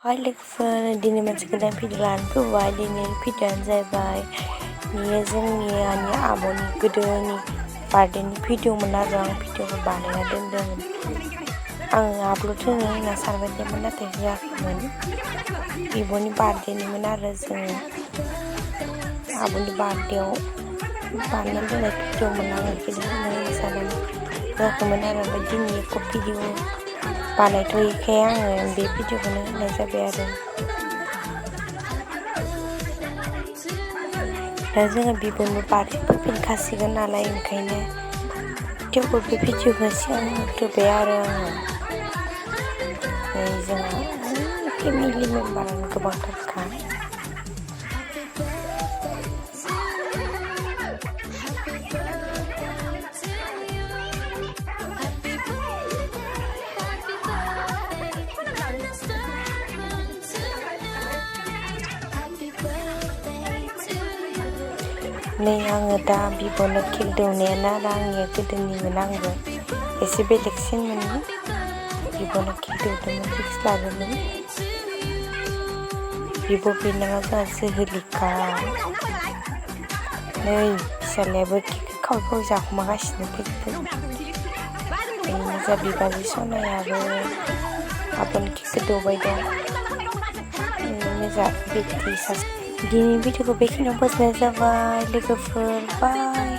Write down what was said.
हाय लोगोफोर, दिनै मोनसे गोदान भिडिअ लानानै फैबाय। दिनैनि भिडिअआनो जाहैबाय जोंनि आब'नि गोदोनि बार्थडेनि भिडिअमोन आरो आं भिडिअखौ बानायना दोनदोंमोन। आं आपल'ड होनो होनना सानबाय दंमोन, नाथाय होआखैमोन। बिब'नि बार्थडेनिमोन आरो जोङो आब'नि बार्थडेआव बानायना दोननाय भिडिअमोन। आङो होनो होनना साननानै होआखैमोन आरो ओमफ्राय दिनै एक भिडिअ बानायथ'यैखाय आङो बे भिडिअखौनो होनाय जाबाय आरो। दा जोङो बिब'नि बार्थडेबो फैखासिगोन नालाय, ओंखायनो थेवबो बे भिडिअखौ सिगां होग्रोबाय आरो आङो। नै जोंहा फेमिलि मेम्बारानो गोबांथारखा। नै आङो दा बिब'नो केक दौनायानो आरो आंनिया गोदोनिमोन। आंबो एसे बेलेगसिनमोन। बिब'नो केक दौदोंमोन, फिक्स लादोंमोन। बिब' बिनानाव जोंहा जोहोलिखा। नै फिसाज्लायाबो केकखौ खावै खावै जाखोमागासिनो केकखौ। ओरैनो जा बिबाजै सनायाबो आब'नि केकखौ दौबाय दं। ओरैनो जा बेटि सासे। दिनैनि भिडिअखौ बेखिनियाव फोजोबनाय जाबाय लोगोफोर, बाय।